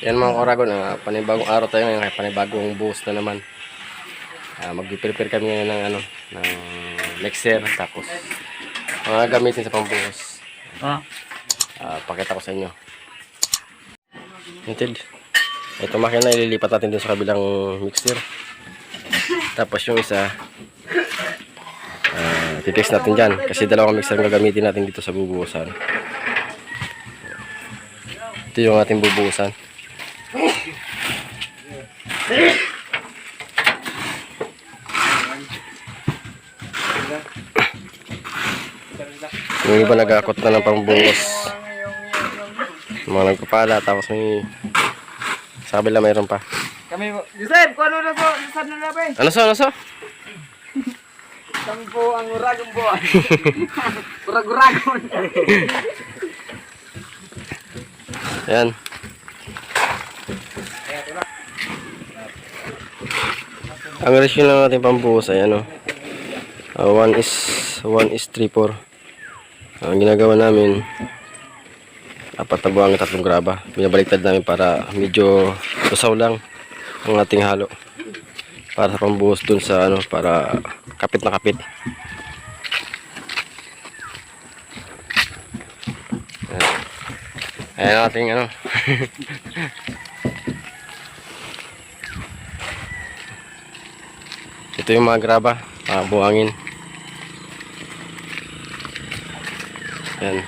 Yan mga Oragon, panibagong araw tayo ngayon, panibagong buhos na naman. Mag-prepare kami ngayon ng ng mixer, tapos mga gamitin sa pambuhos. Pakita ko sa inyo. Hinted. Ito makina ililipat natin dun sa kabilang mixer. Tapos yung isa titest natin dyan kasi dalawang mixer ang gagamitin natin dito sa bubuhusan. Ito yung ating bubuhusan. Yung iba nag-akot na ng pambuhos, mga nagpapala, tapos may sa kabila mayroon pa. Kami mo. Joseph, kung ano na to? Lisad na na ba eh? Ano so? Kami po ang uragong buwan. Urag-uragon. Ayan. Ang ratio lang natin pambuhos ay 1:3:4. Ang ginagawa namin, apat na buwang 3 graba. Binabaliktad namin para medyo usaw lang ang ating halo. Para sa pambuhos dun sa para kapit na kapit. Ayan ang ating Ito yung mga graba, buhangin. Ayan.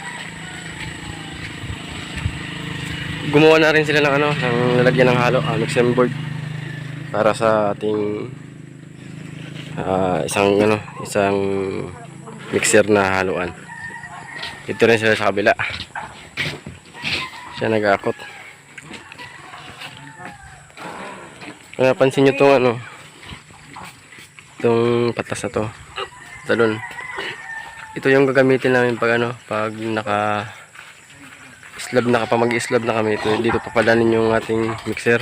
Gumawa na rin sila ng ng lalagyan ng halo, mixing board para sa ating isang mixer na haluan. Ito rin sila sa kabila. Siya nag-aakot. Kung napansin nyo itong itong patas na to, talon. Ito yung gagamitin namin pag pag naka-slab na, kapag mag-slab na kami, ito dito papadanin yung ating mixer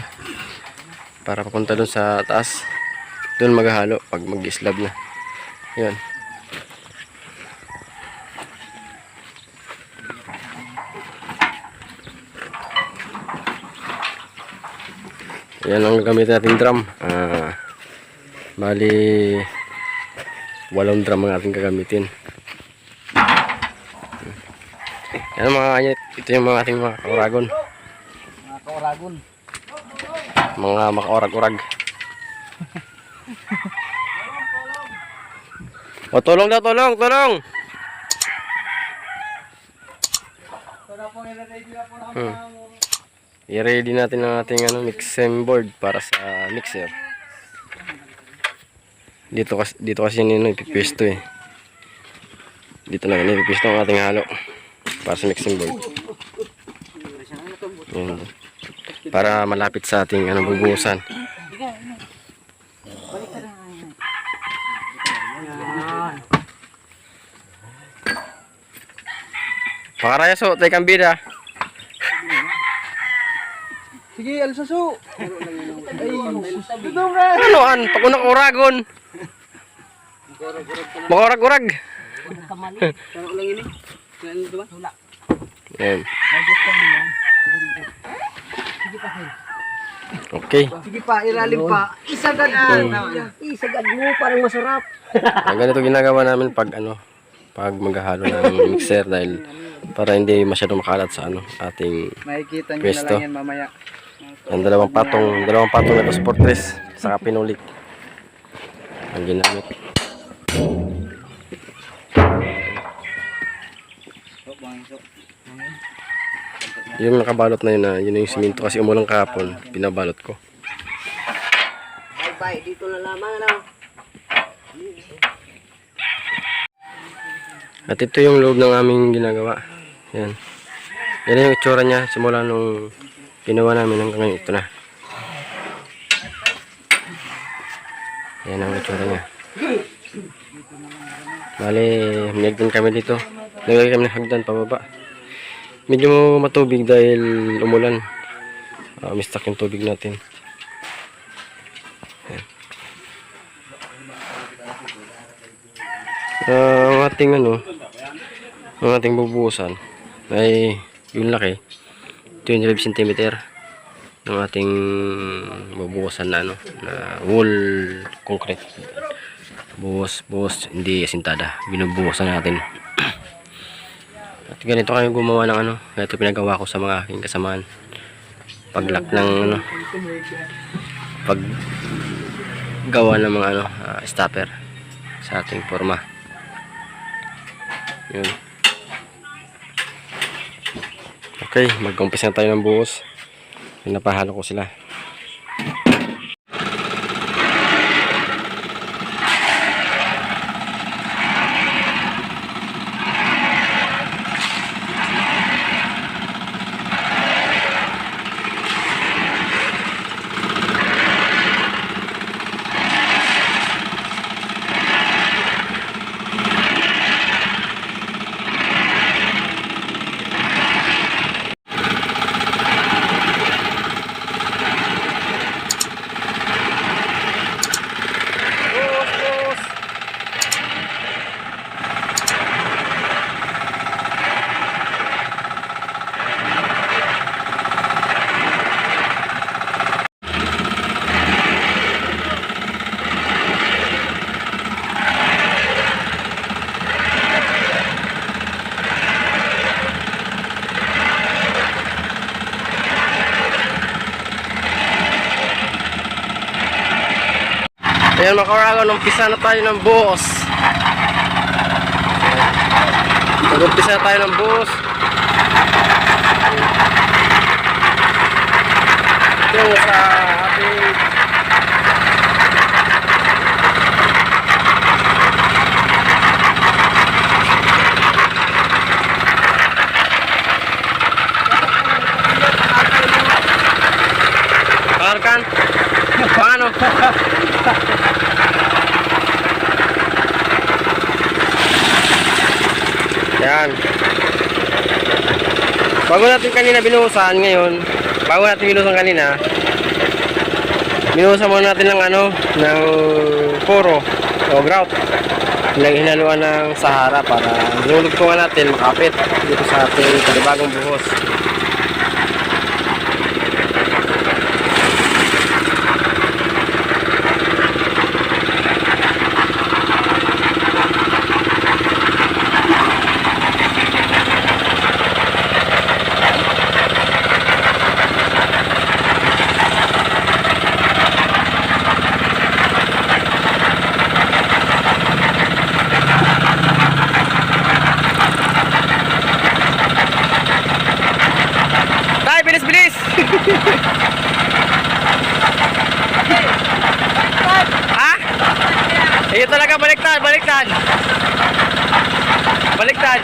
para papunta dun sa taas. Doon maghahalo pag mag-slab na. Yan. Yan ang gagamitin nating drum. Bali 8 drum ang ating gagamitin. Yan ito yung mga ating mga kauragon. Mga kauragon. Mga makaurag-urag. O, tulong daw, tulong! I-ready natin ang ating mixing board para sa mixer. Dito kasi nino ipipisto eh. Dito na ipipisto ang ating halo para sa mixing board. Yan. Para malapit sa ating bubuhusan. Pakaraya so, tayo kang bida. Sige, alsaso. Anoan, pag unang uragon. Makurag-urag. Yan. Okay. Sige pa, ilalim pa. Isagad mo, parang masarap. Ganito ginagawa namin pag pag maghahalo ng mixer dahil para hindi masyadong makalat sa ating makikita nyo pwesto. na lang yan mamaya. Ang dalawang patong na transportres saka pinulik ang ginamit. Yung nakabalot na yun, yun yung siminto kasi umulang kahapon, pinabalot ko. Bye, dito na lamang At ito yung loob ng aming ginagawa. Yan. Yan yung itsura niya simula nung ginawa namin hanggang ngayon. Ito na. Yan ang itsura niya. Bali, minagdan kami dito. Naglagay kami ng hagdan pababa. Medyo matubig dahil umulan. Mistak yung tubig natin. Yan. Ang ating bubuhusan ay yung laki 25 cm ng ating bubuhusan na ano, na wall concrete. Buhos, hindi asintada. Binubuhusan natin. At ganito kami gumawa ng ano, ito pinagawa ko sa mga aking kasamaan. Paglock ng ano, paggawa ng mga ano, stopper sa ating forma. Yun. Okay, mag-umpisa na tayo ng buhos. Napahalo ko sila. Ayan mga kauragon, umpisa na tayo ng buhos. Mag-umpisa na tayo ng buhos. Ito sa ating Parkan. Paano? Yan. Bago natin kanina binuhusan, ngayon, bago natin binuhusan kanina, binuhusan muna natin ng ano, ng puro o grout. Hinaluan ng Sahara para nilulugtungan natin makapit dito sa ating panibagong buhos. Bilis! Ha? Iyo talaga, baliktad. Baliktad.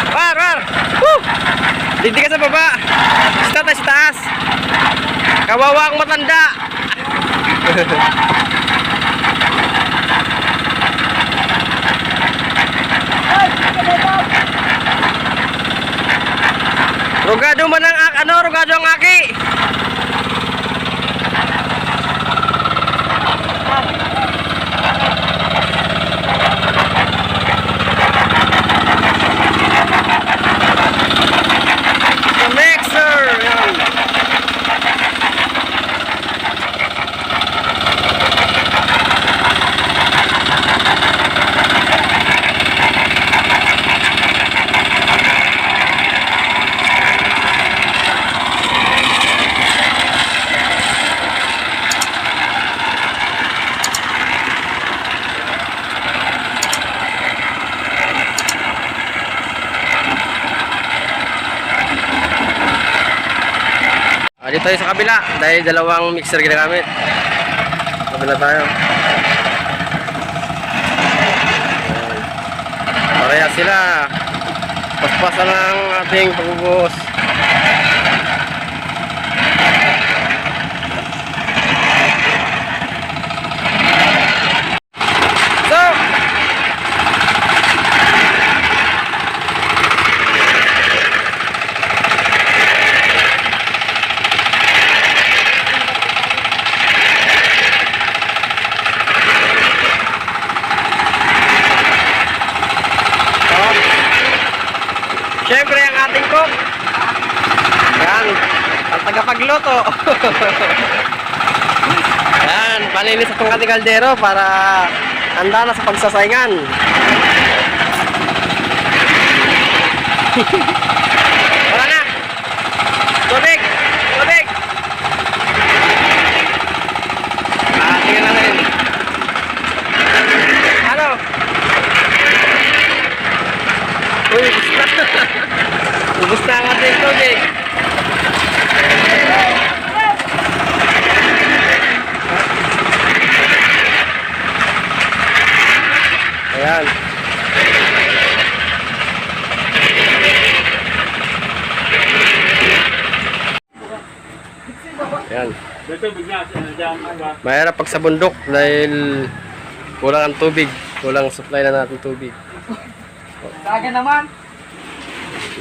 War! Woo! Hindi ka sa baba. Sa taas. Kawawa ang matanda. Rugado man ang rugado ang aki. The mixer. Yan. Dito tayo sa kabila dahil dalawang mixer ginagamit. Kabila tayo. Pareha sila. Paspasan ng ating pagbubuhos. Siyempre ang ating cook tagapagluto. Yan, palinis itong ating kaldero para handa na sa pagsasaingan. Wala na! Tubig! Tubig! Tingnan natin. Ano? Uy, ubus na. Ubus na ang ating tubig. Ayan. Ayan. Mahirap pag sa bundok dahil kulang ang tubig. Kulang supply na natin tubig. Saga naman.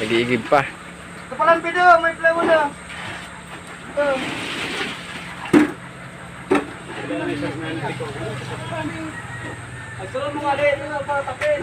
Nag-iigib pa. Ito palang video, may play mo na. Ay, sunod mo nga din, para tapin.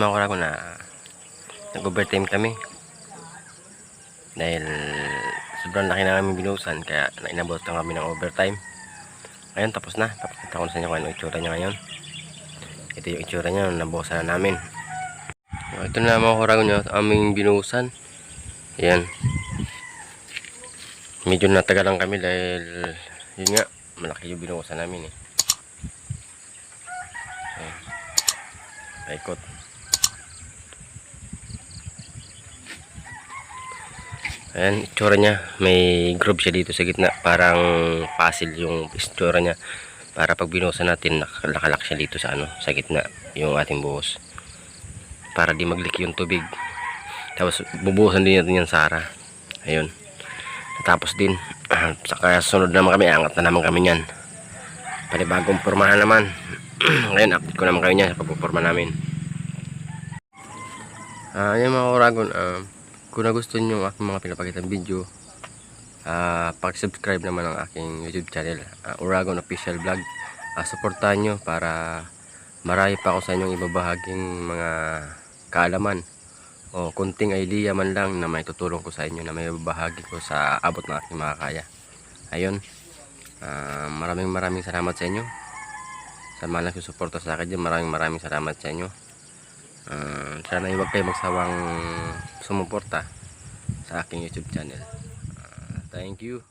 mga kuragon na nag-overtime kami. Dahil sobrang laki na kami binuhusan kaya nainabot na kami ng overtime. Ngayon tapos na. Tapos kita ko na sa inyo kung ano itsura niya ngayon. Ito yung itsura niya nung nabuhusan na namin. Ito na mga kuragon nyo, aming binuhusan. Ayan. Medyo natagalan kami dahil yun nga, malaki yung binuhusan namin eh. Ayan. Paikot. Ayan, itsura niya. May groove siya dito sa gitna. Parang puzzle yung itsura niya. Para pag binuhusan natin, nakakalak siya dito sa sa gitna. Yung ating buhos. Para di mag-leak yung tubig. Tapos bubuhusan din natin yan sa ara. Ayun. Tapos din, saka sunod naman kami, angat na naman kami yan. Panibagong pormahan naman. Ngayon, update ko naman kayo niya sa pagpuporma namin. Ayan mga kuragon, kung nagustuhan nyo ang aking mga pinapakitang video, pag-subscribe naman ang aking YouTube channel, Uragon Official Vlog. Supportahan nyo para marami pa ako sa inyong ibabahaging mga kaalaman o kunting idea man lang na may tutulong ko sa inyo, na may ibabahagi ko sa abot ng aking makakaya. Ayun, maraming salamat sa inyo sa mga nagsusuporta sa akin dyan. Maraming salamat sa inyo. Sana huwag kayo magsawang sumuporta sa aking YouTube channel. Thank you.